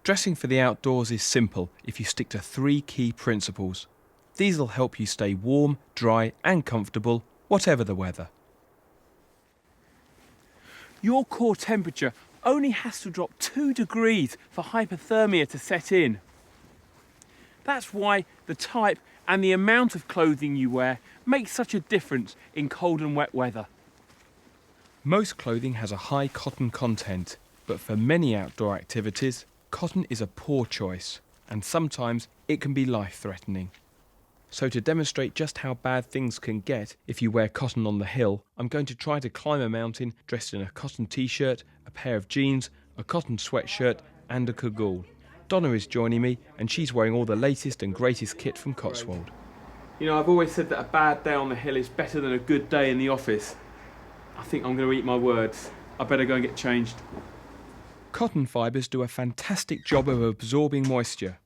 Dressing for the outdoors is simple if you stick to 3 key principles. These will help you stay warm, dry and comfortable, whatever the weather. Your core temperature only has to drop 2 degrees for hypothermia to set in. That's why the type and the amount of clothing you wear makes such a difference in cold and wet weather. Most clothing has a high cotton content, but for many outdoor activities, cotton is a poor choice, and sometimes it can be life-threatening. So to demonstrate just how bad things can get if you wear cotton on the hill, I'm going to try to climb a mountain dressed in a cotton t-shirt, a pair of jeans, a cotton sweatshirt and a cagoule. Donna is joining me and she's wearing all the latest and greatest kit from Cotswold. You know, I've always said that a bad day on the hill is better than a good day in the office. I think I'm going to eat my words. I better go and get changed. Cotton fibres do a fantastic job of absorbing moisture,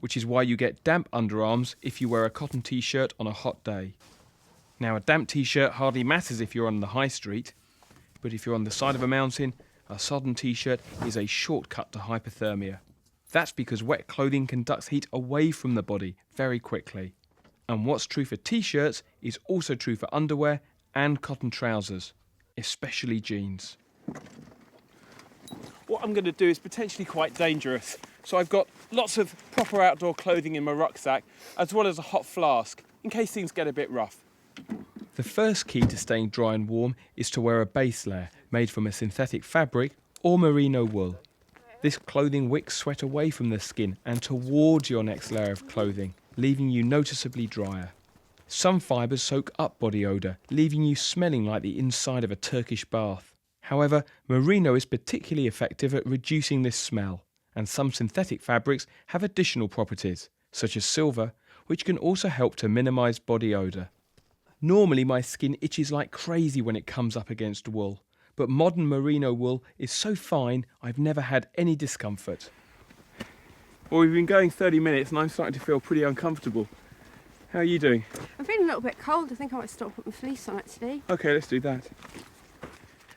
which is why you get damp underarms if you wear a cotton t-shirt on a hot day. Now, a damp t-shirt hardly matters if you're on the high street, but if you're on the side of a mountain, a sodden t-shirt is a shortcut to hypothermia. That's because wet clothing conducts heat away from the body very quickly. And what's true for t-shirts is also true for underwear and cotton trousers, especially jeans. What I'm going to do is potentially quite dangerous. So I've got lots of proper outdoor clothing in my rucksack, as well as a hot flask, in case things get a bit rough. The first key to staying dry and warm is to wear a base layer made from a synthetic fabric or merino wool. This clothing wicks sweat away from the skin and towards your next layer of clothing, leaving you noticeably drier. Some fibres soak up body odour, leaving you smelling like the inside of a Turkish bath. However, merino is particularly effective at reducing this smell, and some synthetic fabrics have additional properties, such as silver, which can also help to minimise body odour. Normally my skin itches like crazy when it comes up against wool, but modern merino wool is so fine I've never had any discomfort. Well, we've been going 30 minutes and I'm starting to feel pretty uncomfortable. How are you doing? I'm feeling a little bit cold. I think I might stop put my fleece on actually. Okay, let's do that.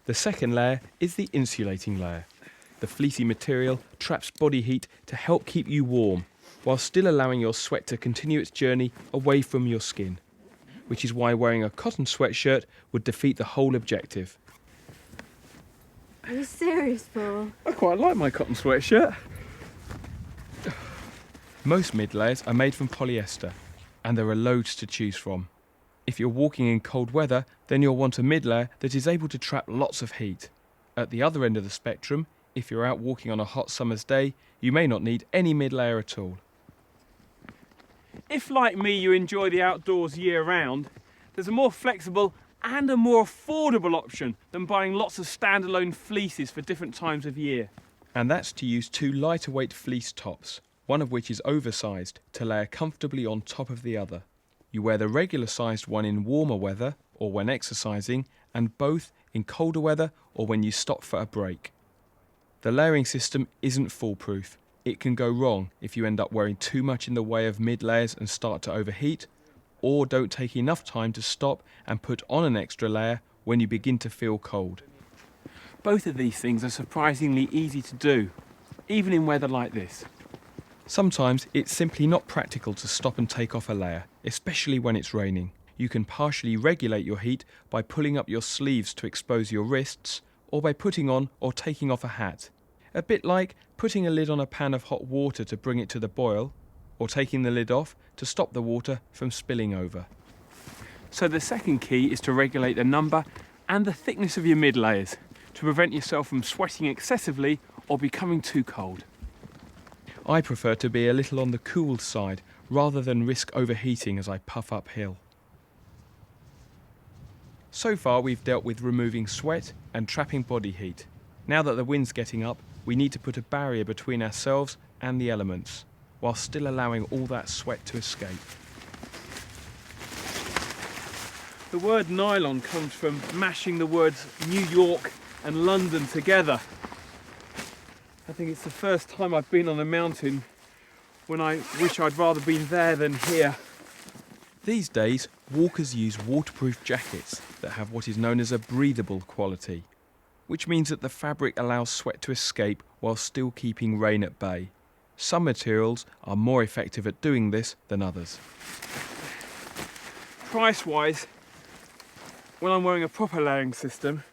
The second layer is the insulating layer. The fleecy material traps body heat to help keep you warm, while still allowing your sweat to continue its journey away from your skin, which is why wearing a cotton sweatshirt would defeat the whole objective. Are you serious, Paul? I quite like my cotton sweatshirt. Most mid-layers are made from polyester, and there are loads to choose from. If you're walking in cold weather, then you'll want a mid-layer that is able to trap lots of heat. At the other end of the spectrum, if you're out walking on a hot summer's day, you may not need any mid-layer at all. If, like me, you enjoy the outdoors year-round, there's a more flexible and a more affordable option than buying lots of standalone fleeces for different times of year. And that's to use 2 lighter weight fleece tops, one of which is oversized to layer comfortably on top of the other. You wear the regular sized one in warmer weather or when exercising, and both in colder weather or when you stop for a break. The layering system isn't foolproof. It can go wrong if you end up wearing too much in the way of mid-layers and start to overheat, or don't take enough time to stop and put on an extra layer when you begin to feel cold. Both of these things are surprisingly easy to do, even in weather like this. Sometimes it's simply not practical to stop and take off a layer, especially when it's raining. You can partially regulate your heat by pulling up your sleeves to expose your wrists, or by putting on or taking off a hat. A bit like putting a lid on a pan of hot water to bring it to the boil, or taking the lid off to stop the water from spilling over. So the second key is to regulate the number and the thickness of your mid layers to prevent yourself from sweating excessively or becoming too cold. I prefer to be a little on the cool side rather than risk overheating as I puff uphill. So far we've dealt with removing sweat and trapping body heat. Now that the wind's getting up, we need to put a barrier between ourselves and the elements, while still allowing all that sweat to escape. The word nylon comes from mashing the words New York and London together. I think it's the first time I've been on a mountain when I wish I'd rather been there than here. These days, walkers use waterproof jackets that have what is known as a breathable quality, which means that the fabric allows sweat to escape while still keeping rain at bay. Some materials are more effective at doing this than others. Price-wise, when I'm wearing a proper layering system,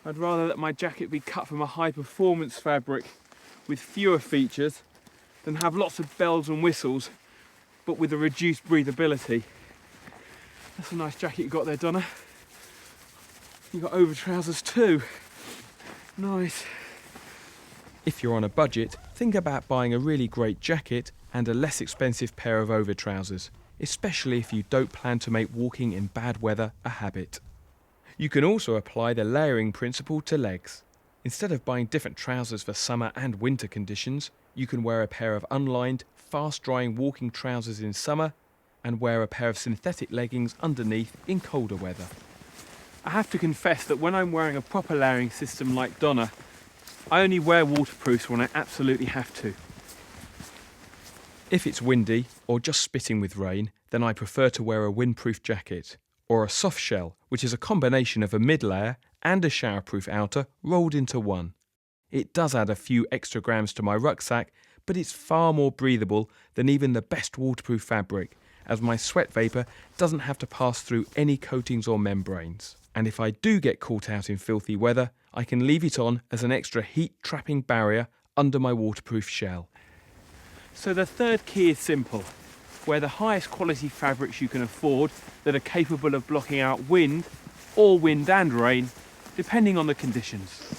I'd rather that my jacket be cut from a high-performance fabric with fewer features than have lots of bells and whistles, but with a reduced breathability. That's a nice jacket you got there, Donna. You got over trousers too. Nice. If you're on a budget, think about buying a really great jacket and a less expensive pair of over trousers, especially if you don't plan to make walking in bad weather a habit. You can also apply the layering principle to legs. Instead of buying different trousers for summer and winter conditions, you can wear a pair of unlined, fast-drying walking trousers in summer and wear a pair of synthetic leggings underneath in colder weather. I have to confess that when I'm wearing a proper layering system like Donna, I only wear waterproofs when I absolutely have to. If it's windy or just spitting with rain, then I prefer to wear a windproof jacket or a soft shell, which is a combination of a mid-layer and a showerproof outer rolled into one. It does add a few extra grams to my rucksack, but it's far more breathable than even the best waterproof fabric, as my sweat vapour doesn't have to pass through any coatings or membranes. And if I do get caught out in filthy weather, I can leave it on as an extra heat-trapping barrier under my waterproof shell. So the third key is simple. Wear the highest quality fabrics you can afford that are capable of blocking out wind, or wind and rain, depending on the conditions.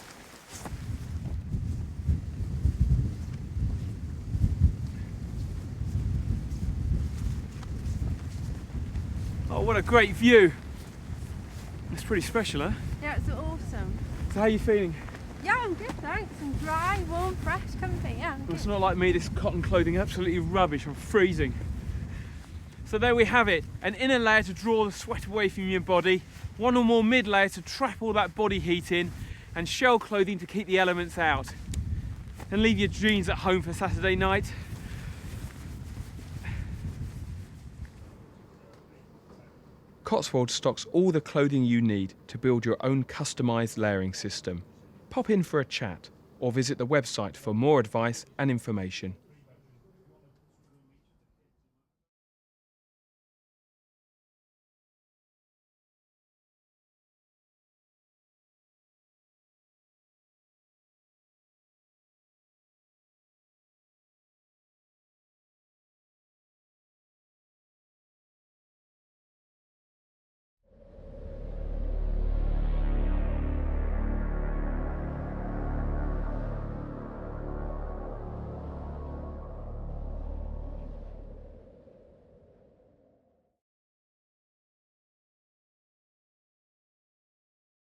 Oh, what a great view. It's pretty special, huh? Yeah, it's awesome. So how are you feeling? Yeah, I'm good, thanks. I'm dry, warm, fresh, comfy. Yeah, I'm Well, good. it's not like me, this cotton clothing, absolutely rubbish, I'm freezing. So there we have it, an inner layer to draw the sweat away from your body, one or more mid layers to trap all that body heat in, and shell clothing to keep the elements out. And leave your jeans at home for Saturday night. Cotswold stocks all the clothing you need to build your own customised layering system. Pop in for a chat or visit the website for more advice and information.